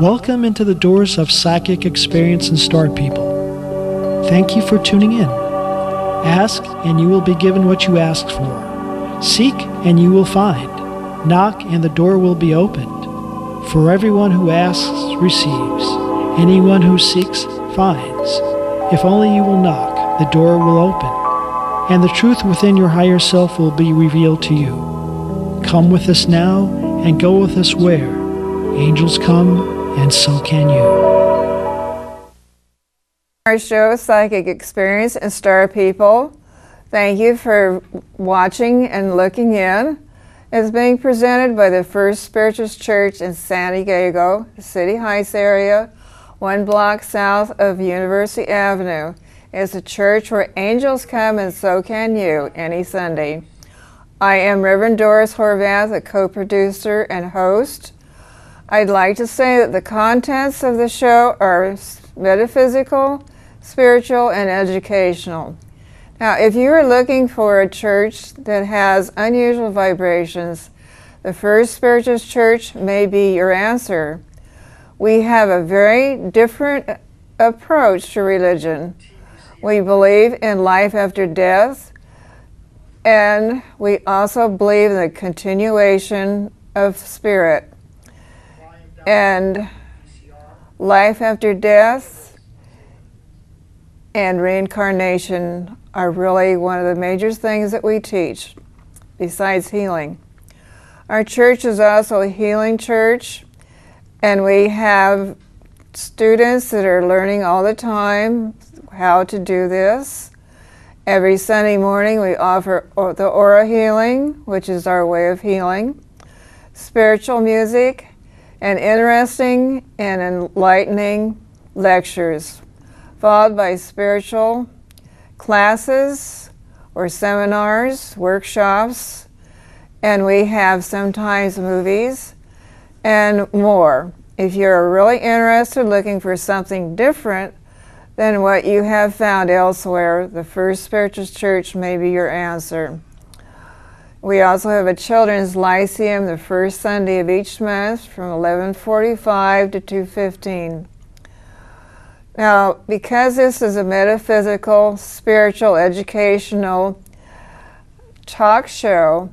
Welcome into the doors of psychic experience and star people. Thank you for tuning in. Ask and you will be given what you asked for. Seek and you will find. Knock and the door will be opened. For everyone who asks receives. Anyone who seeks finds. If only you will knock, the door will open, and the truth within your higher self will be revealed to you. Come with us now and go with us where angels come and so can you. Our show, Psychic Experience and Star People. Thank you for watching and looking in. It's being presented by the First Spiritualist Church in San Diego, the City Heights area, 1 block south of University Avenue. It's a church where angels come and so can you any Sunday. I am Reverend Doris Horvath, the co-producer and host. I'd like to say that the contents of the show are metaphysical, spiritual, and educational. Now, if you are looking for a church that has unusual vibrations, the First Spiritualist Church may be your answer. We have a very different approach to religion. We believe in life after death, and we also believe in the continuation of spirit. And life after death and reincarnation are really one of the major things that we teach, besides healing. Our church is also a healing church, and we have students that are learning all the time how to do this. Every Sunday morning we offer the aura healing, which is our way of healing, spiritual music, and interesting and enlightening lectures, followed by spiritual classes or seminars, workshops, and we have sometimes movies and more. If you're really interested, looking for something different than what you have found elsewhere, the First Spiritualist Church may be your answer. We also have a children's lyceum the first Sunday of each month from 11:45 to 2:15. Now, because this is a metaphysical, spiritual, educational talk show,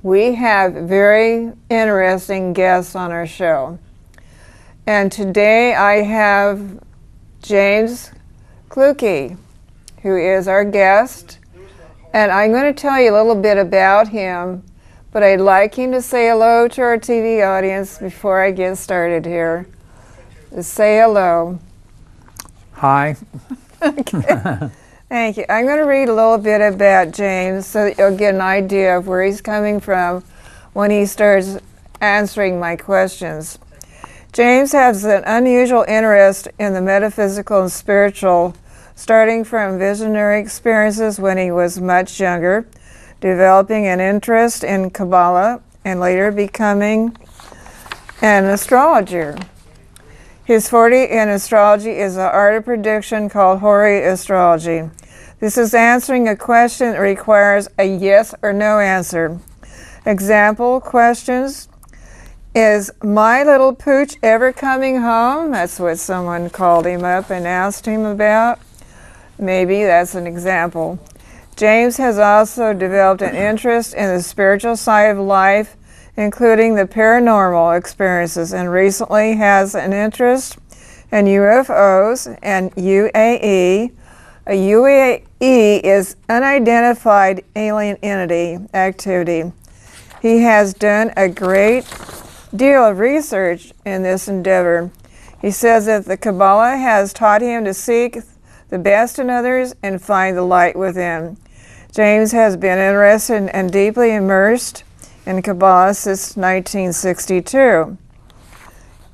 we have very interesting guests on our show. And today I have James Clukey, who is our guest. And I'm going to tell you a little bit about him, but I'd like him to say hello to our TV audience before I get started here. Just say hello. Hi. Okay. Thank you. I'm going to read a little bit about James so that you'll get an idea of where he's coming from when he starts answering my questions. James has an unusual interest in the metaphysical and spiritual, starting from visionary experiences when he was much younger, developing an interest in Kabbalah, and later becoming an astrologer. His forte in astrology is the art of prediction called Hori astrology. This is answering a question that requires a yes or no answer. Example questions: is my little pooch ever coming home? That's what someone called him up and asked him about. Maybe that's an example. James has also developed an interest in the spiritual side of life, including the paranormal experiences, and recently has an interest in UFOs and UAE. A UAE is unidentified alien entity activity. He has done a great deal of research in this endeavor. He says that the Kabbalah has taught him to seek the best in others and find the light within. James has been interested and deeply immersed in Kabbalah since 1962.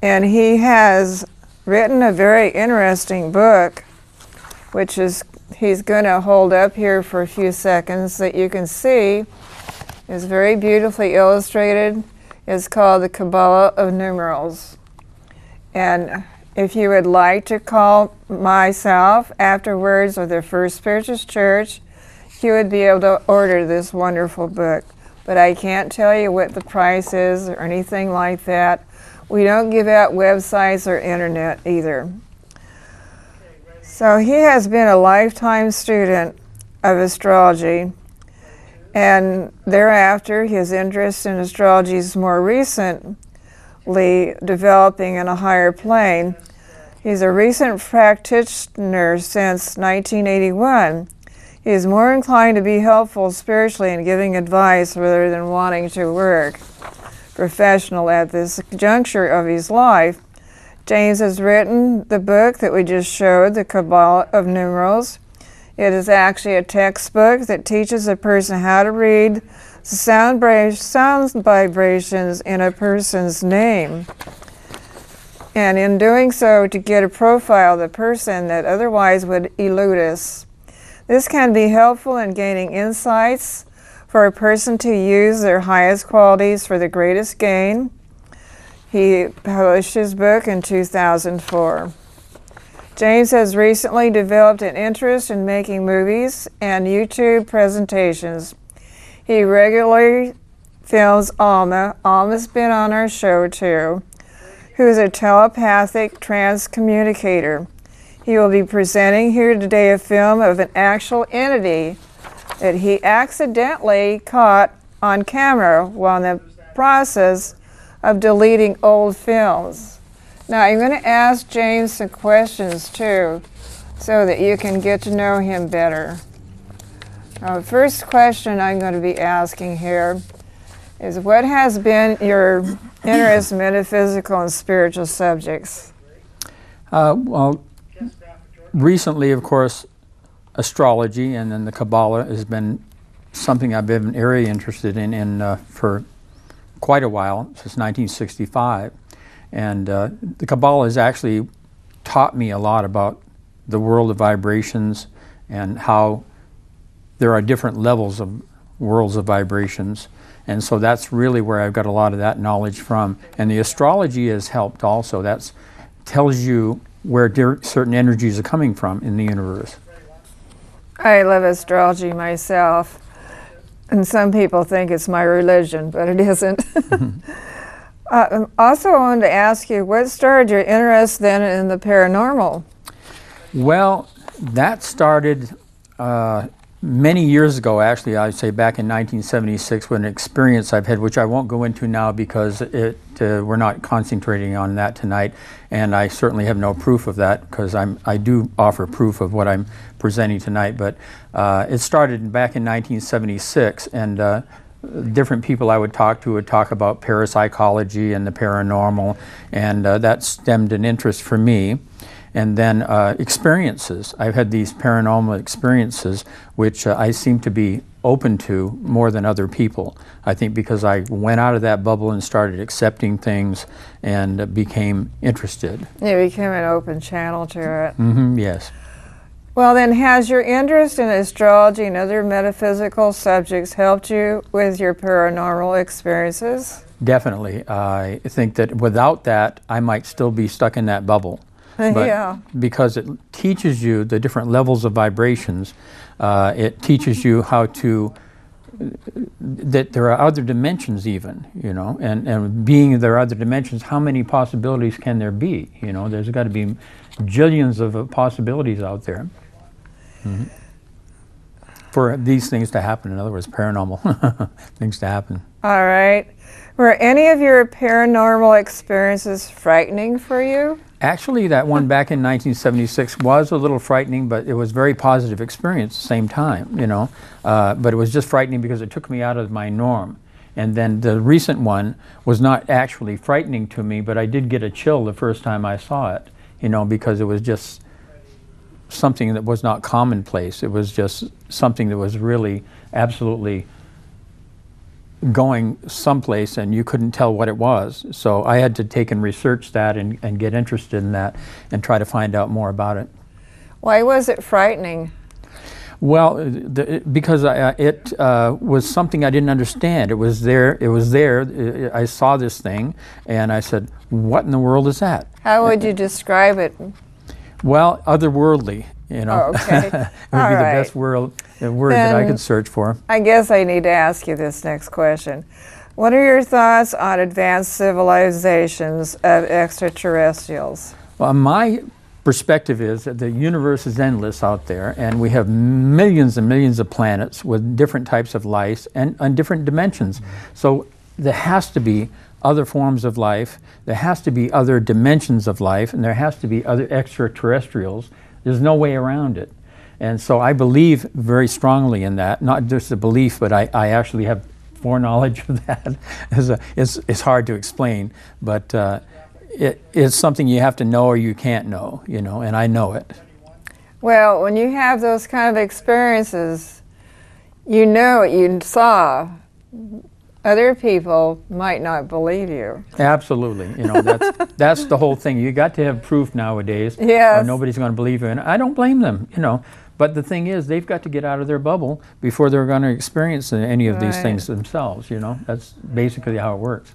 And he has written a very interesting book, which is he's going to hold up here for a few seconds that you can see. It's very beautifully illustrated. It's called The Kabbalah of Numerals. And if you would like to call myself afterwards or the First Spiritualist Church, you would be able to order this wonderful book. But I can't tell you what the price is or anything like that. We don't give out websites or internet either. So he has been a lifetime student of astrology, and thereafter his interest in astrology is more recently developing in a higher plane. He's a recent practitioner since 1981. He is more inclined to be helpful spiritually in giving advice rather than wanting to work professional at this juncture of his life. James has written the book that we just showed, The Kabbalah of Numerals. It is actually a textbook that teaches a person how to read the sound vibrations in a person's name, and in doing so to get a profile of the person that otherwise would elude us. This can be helpful in gaining insights for a person to use their highest qualities for the greatest gain. He published his book in 2004. James has recently developed an interest in making movies and YouTube presentations. He regularly films Alma. Alma's been on our show too, who is a telepathic transcommunicator. He will be presenting here today a film of an actual entity that he accidentally caught on camera while in the process of deleting old films. Now I'm going to ask James some questions too, so that you can get to know him better. First question I'm going to be asking here is, what has been your interest in metaphysical and spiritual subjects? Well, recently, of course, astrology and then the Kabbalah has been something I've been very interested in for quite a while, since 1965. And the Kabbalah has actually taught me a lot about the world of vibrations and how there are different levels of worlds of vibrations. And so that's really where I've got a lot of that knowledge from. And the astrology has helped also. That tells you where certain energies are coming from in the universe. I love astrology myself. And some people think it's my religion, but it isn't. Also, I wanted to ask you, what started your interest then in the paranormal? Well, that started many years ago, actually. I'd say back in 1976, with an experience I've had, which I won't go into now because we're not concentrating on that tonight, and I certainly have no proof of that, because I do offer proof of what I'm presenting tonight. But it started back in 1976, and different people I would talk to would talk about parapsychology and the paranormal, and that stemmed an interest for me. And then experiences. I've had these paranormal experiences which I seem to be open to more than other people. I think because I went out of that bubble and started accepting things and became interested. You became an open channel to it. Mm-hmm, yes. Well then, has your interest in astrology and other metaphysical subjects helped you with your paranormal experiences? Definitely. I think that without that, I might still be stuck in that bubble. But yeah. Because it teaches you the different levels of vibrations, it teaches you how to, that there are other dimensions even, you know, and being there are other dimensions, how many possibilities can there be? You know, there's got to be jillions of possibilities out there. Mm-hmm. For these things to happen, in other words, paranormal things to happen. All right. Were any of your paranormal experiences frightening for you? Actually, that one back in 1976 was a little frightening, but it was a very positive experience at the same time, you know. But it was just frightening because it took me out of my norm. And then the recent one was not actually frightening to me, but I did get a chill the first time I saw it, you know, because it was just something that was not commonplace. It was just something that was really absolutely going someplace and you couldn't tell what it was. So I had to take and research that and get interested in that and try to find out more about it. Why was it frightening? Well, because it was something I didn't understand. It was there. It was there. I saw this thing and I said, what in the world is that? How would you describe it? Well, otherworldly, you know. Oh, okay. It would be the best word that I could search for. I guess I need to ask you this next question. What are your thoughts on advanced civilizations of extraterrestrials? Well, my perspective is that the universe is endless out there, and we have millions and millions of planets with different types of life and different dimensions. So there has to be other forms of life, there has to be other dimensions of life, and there has to be other extraterrestrials. There's no way around it. And so I believe very strongly in that, not just a belief, but I actually have foreknowledge of that. It's hard to explain, but it's something you have to know or you can't know, you know, and I know it. Well, when you have those kind of experiences, you know what you saw. Other people might not believe you. Absolutely, you know, that's the whole thing. You got to have proof nowadays, yes, or nobody's going to believe you, and I don't blame them, you know. But the thing is, they've got to get out of their bubble before they're going to experience any of these things themselves, you know. That's basically how it works.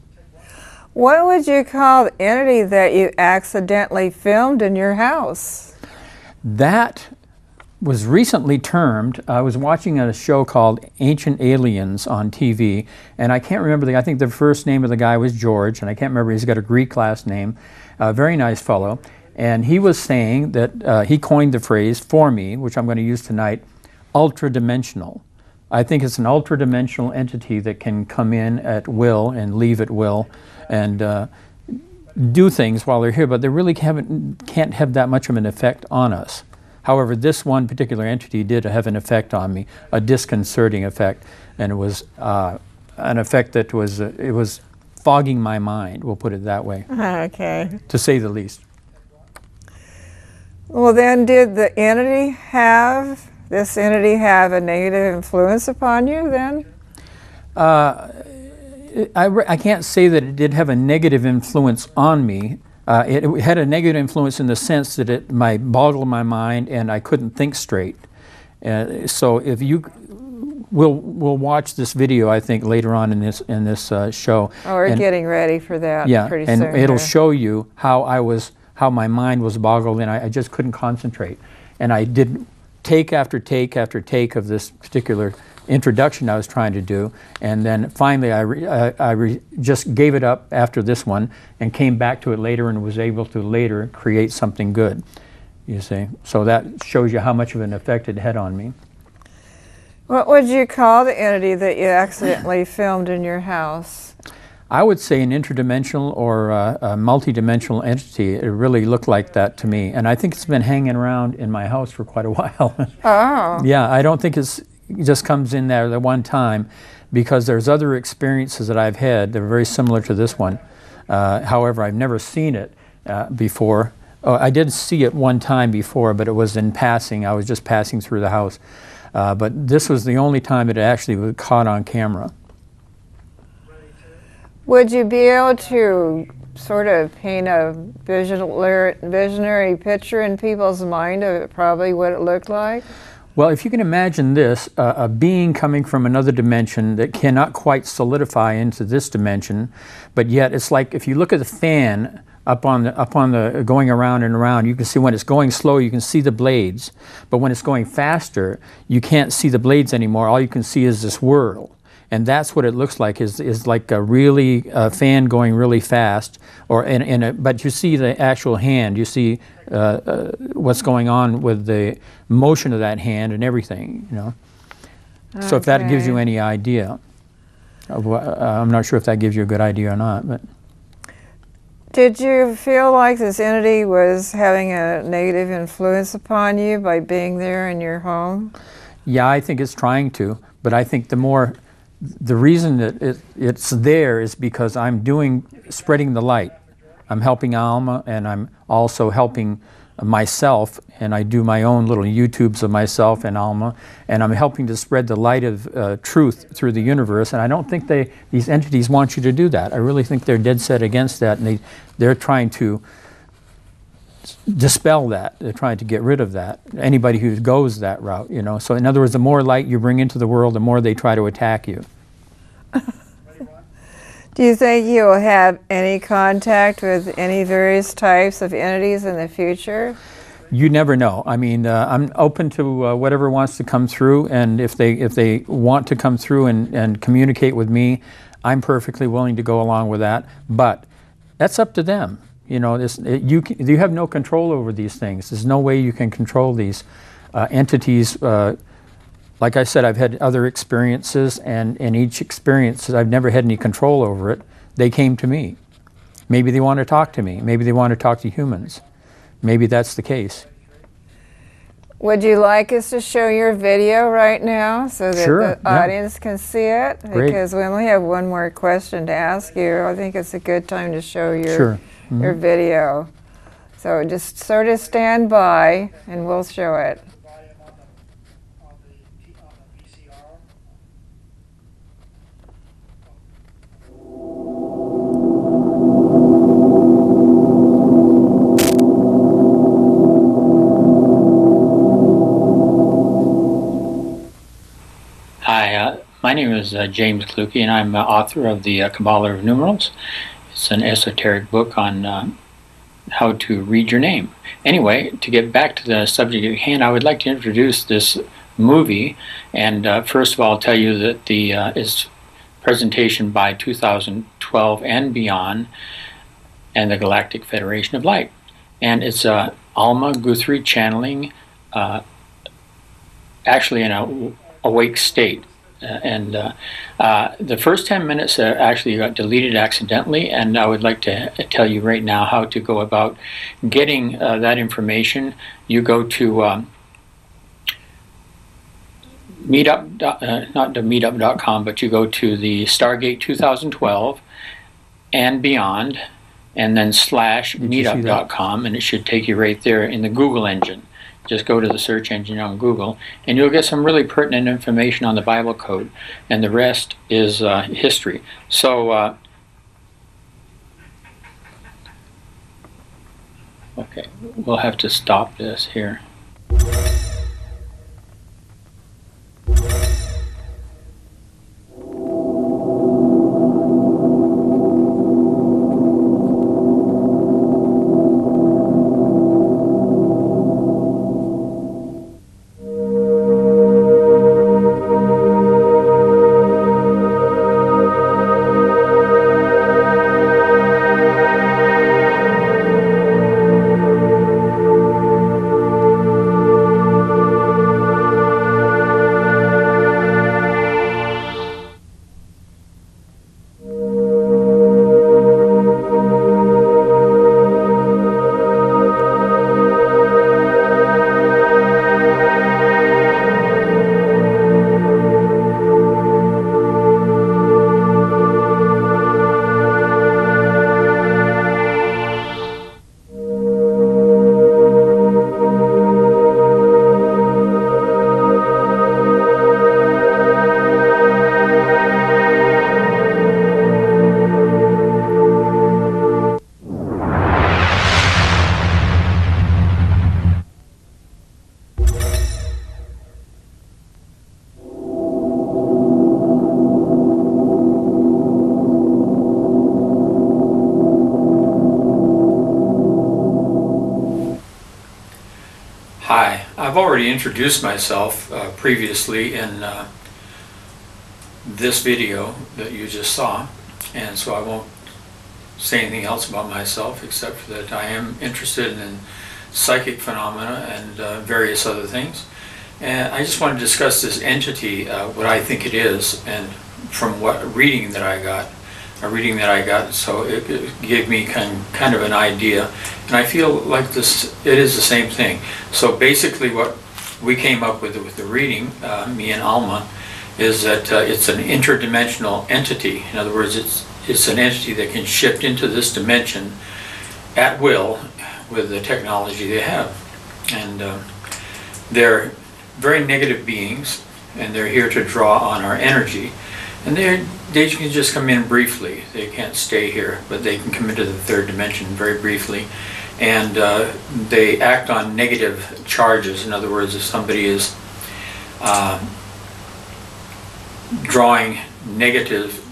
What would you call the entity that you accidentally filmed in your house? That was recently termed, I was watching a show called Ancient Aliens on TV, and I can't remember, I think the first name of the guy was George, and I can't remember, he's got a Greek last name, a very nice fellow, and he was saying that he coined the phrase for me, which I'm going to use tonight, ultra-dimensional. I think it's an ultra-dimensional entity that can come in at will and leave at will and do things while they're here, but they really can't have that much of an effect on us. However, this one particular entity did have an effect on me, a disconcerting effect, and it was an effect that was, it was fogging my mind, we'll put it that way. Okay. To say the least. Well, then did this entity have a negative influence upon you then? I can't say that it did have a negative influence on me. It had a negative influence in the sense that it might boggle my mind and I couldn't think straight. So if you, we'll watch this video, I think, later on in this show. Oh, we're getting ready for that pretty soon. Yeah, and it'll show you how my mind was boggled and I just couldn't concentrate. And I did take after take after take of this particular introduction I was trying to do, and then finally I just gave it up after this one and came back to it later and was able to later create something good, you see. So that shows you how much of an effect it had on me. What would you call the entity that you accidentally filmed in your house? I would say an interdimensional or a multidimensional entity. It really looked like that to me, and I think it's been hanging around in my house for quite a while. Oh. Yeah, I don't think it just comes in there at one time, because there's other experiences that I've had that are very similar to this one. However, I've never seen it before. Oh, I did see it one time before, but it was in passing. I was just passing through the house. But this was the only time it actually was caught on camera. Would you be able to sort of paint a visionary picture in people's mind of probably what it looked like? Well, if you can imagine this, a being coming from another dimension that cannot quite solidify into this dimension, but yet it's like if you look at the fan up on the going around and around, you can see when it's going slow, you can see the blades, but when it's going faster, you can't see the blades anymore. All you can see is this whirl. And that's what it looks like, is like a really fan going really fast, or but you see the actual hand, you see what's going on with the motion of that hand and everything, you know. Okay. So if that gives you any idea, of what, I'm not sure if that gives you a good idea or not, but. Did you feel like this entity was having a negative influence upon you by being there in your home? Yeah, I think it's trying to, but I think the reason that it's there is because I'm spreading the light. I'm helping Alma, and I'm also helping myself, and I do my own little YouTubes of myself and Alma, and I'm helping to spread the light of truth through the universe, and I don't think these entities want you to do that. I really think they're dead set against that, and they're trying to dispel that. They're trying to get rid of that. Anybody who goes that route, you know. So in other words, the more light you bring into the world, the more they try to attack you. Do you think you will have any contact with any various types of entities in the future? You never know. I mean, I'm open to whatever wants to come through, and if they want to come through and communicate with me, I'm perfectly willing to go along with that. But that's up to them. You know, you have no control over these things. There's no way you can control these entities. Like I said, I've had other experiences, and in each experience, I've never had any control over it. They came to me. Maybe they want to talk to me. Maybe they want to talk to humans. Maybe that's the case. Would you like us to show your video right now so that Sure, the audience can see it? Great. Because we only have one more question to ask you. I think it's a good time to show your, Sure. your video. So just sort of stand by and we'll show it. Hi, my name is James Clukey, and I'm author of the Kabbalah of Numerals. It's an esoteric book on how to read your name. Anyway, to get back to the subject at hand, I would like to introduce this movie, and first of all, I'll tell you that it's presentation by 2012 and Beyond and the Galactic Federation of Light. And it's Alma Guthrie channeling, actually in a awake state. The first 10 minutes actually got deleted accidentally, and I would like to tell you right now how to go about getting that information. You go to meetup, not to meetup.com, but you go to the Stargate 2012 and Beyond, and then /meetup.com, and it should take you right there in the Google engine. Just go to the search engine on Google, and you'll get some really pertinent information on the Bible code, and the rest is history. So, okay, we'll have to stop this here. Hi, I've already introduced myself previously in this video that you just saw, and so I won't say anything else about myself except that I am interested in psychic phenomena and various other things. And I just want to discuss this entity, what I think it is, and from what reading that I got, so it gave me kind of an idea, and I feel like it is the same thing. So basically what we came up with the reading, me and Alma, is that it's an interdimensional entity. In other words, it's an entity that can shift into this dimension at will with the technology they have. And they're very negative beings, and they're here to draw on our energy. And they can just come in briefly. They can't stay here, but they can come into the third dimension very briefly. And they act on negative charges. In other words, if somebody is drawing negative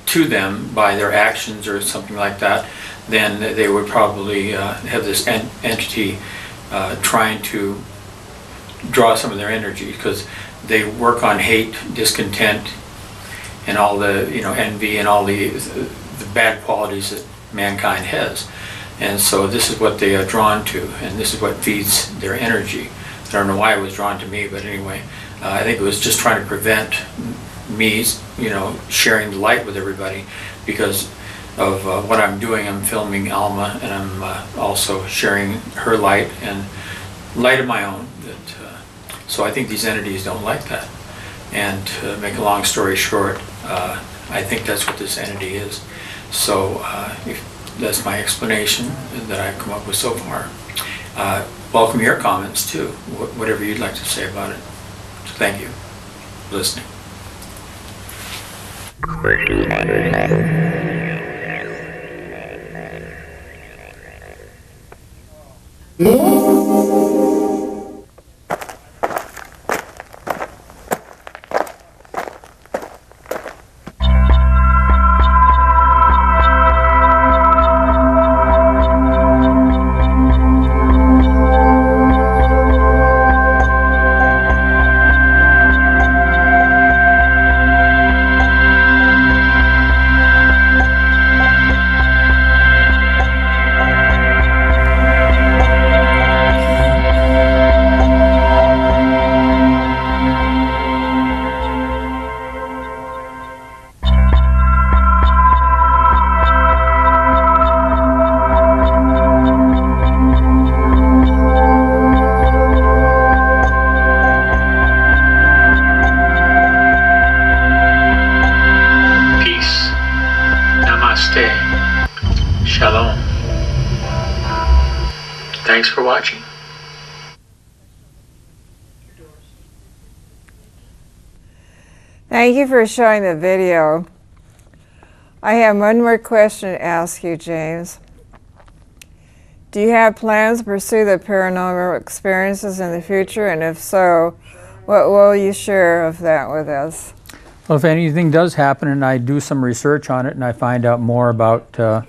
to them by their actions or something like that, then they would probably have this entity trying to draw some of their energy, because they work on hate, discontent, and all the, you know, envy and all the bad qualities that mankind has. And so this is what they are drawn to, and this is what feeds their energy. I don't know why it was drawn to me, but anyway, I think it was just trying to prevent me, you know, sharing the light with everybody, because of what I'm doing. I'm filming Alma, and I'm also sharing her light and light of my own. So I think these entities don't like that. And to make a long story short, I think that's what this entity is. So that's my explanation that I've come up with so far. Welcome your comments too, whatever you'd like to say about it. So thank you for listening. Shalom. Thanks for watching. Thank you for showing the video. I have one more question to ask you, James. Do you have plans to pursue the paranormal experiences in the future? And if so, what will you share of that with us? Well, if anything does happen and I do some research on it and I find out more about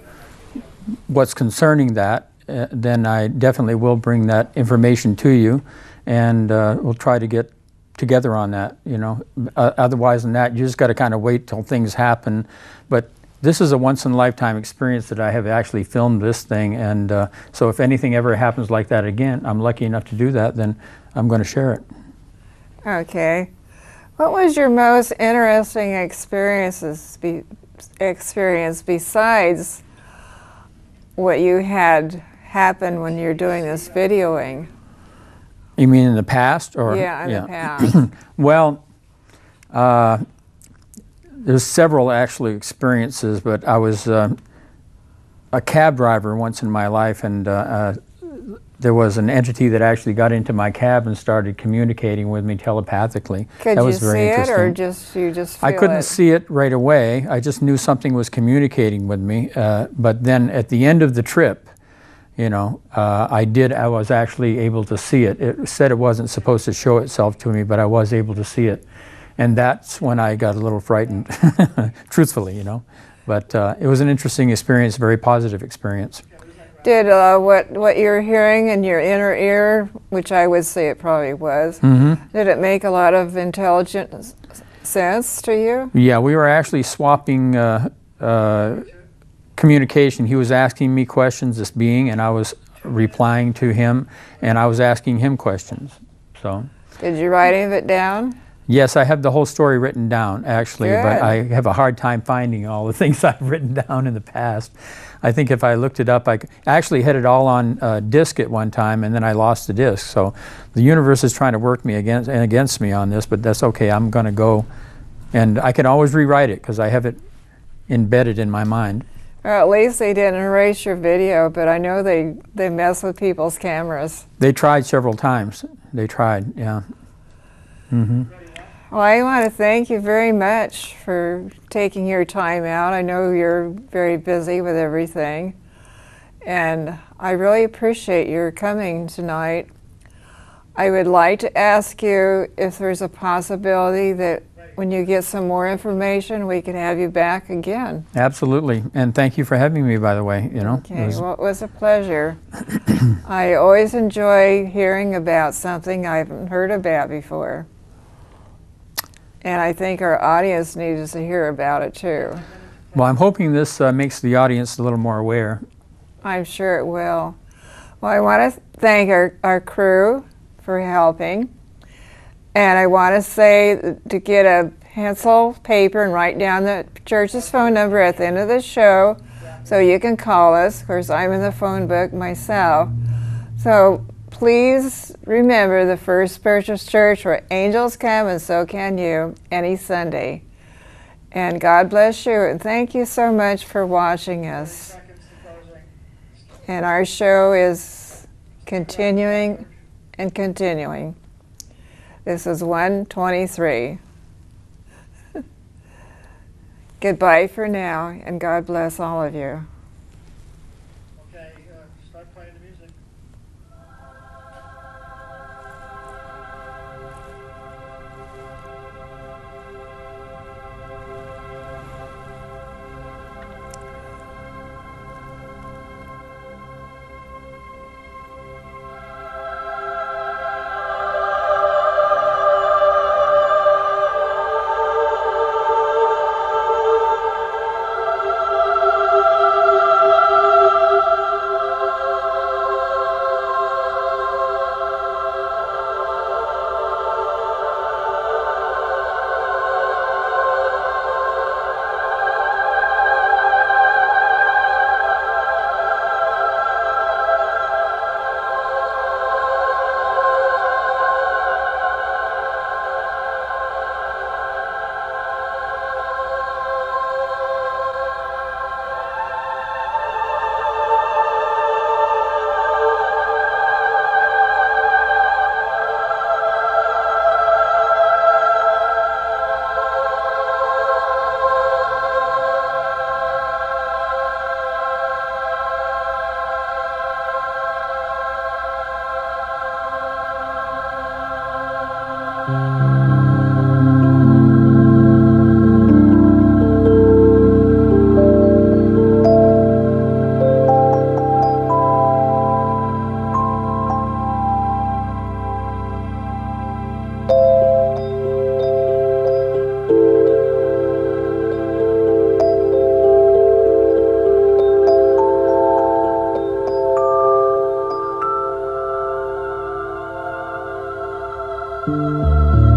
what's concerning that, then I definitely will bring that information to you, and we'll try to get together on that, you know. Otherwise than that, you just got to kind of wait till things happen. But this is a once-in-a-lifetime experience that I have actually filmed this thing, and so if anything ever happens like that again, I'm lucky enough to do that, then I'm going to share it. Okay. What was your most interesting experience besides what you had happen when you're doing this videoing? You mean in the past? Or yeah, in the past. Well, there's several actually experiences, but I was a cab driver once in my life, and there was an entity that actually got into my cab and started communicating with me telepathically. Could you see it, or you just feel I couldn't it? see it right away. I just knew something was communicating with me. But then at the end of the trip, you know, I was actually able to see it. It said it wasn't supposed to show itself to me, but I was able to see it. And that's when I got a little frightened, truthfully, you know. But it was an interesting experience, a very positive experience. Did what you're hearing in your inner ear, which I would say it probably was, did it make a lot of intelligent sense to you? Yeah, we were actually swapping communication. He was asking me questions, this being, and I was replying to him, and I was asking him questions. So. Did you write any of it down? Yes, I have the whole story written down, actually, Good. But I have a hard time finding all the things I've written down in the past. I think if I looked it up, I actually had it all on disc at one time, and then I lost the disc. So the universe is trying to work me against me on this, but that's okay. I'm going to go, and I can always rewrite it because I have it embedded in my mind. Well, at least they didn't erase your video, but I know they mess with people's cameras. They tried several times. They tried, yeah. Well, I want to thank you very much for taking your time out. I know you're very busy with everything, and I really appreciate your coming tonight. I would like to ask you if there's a possibility that when you get some more information, we could have you back again. Absolutely. And thank you for having me, by the way. You know, Okay, well, it was a pleasure. I always enjoy hearing about something I haven't heard about before. And I think our audience needs to hear about it too. well, I'm hoping this makes the audience a little more aware. I'm sure it will. Well, I want to thank our crew for helping. And I want to say to get a pencil, paper, and write down the church's phone number at the end of the show so you can call us. Of course, I'm in the phone book myself. So please remember the First Spiritual Church where angels come and so can you any Sunday. And God bless you, and thank you so much for watching us. And our show is continuing and continuing. This is 123. Goodbye for now, and God bless all of you. Okay, start playing the music. Thank you.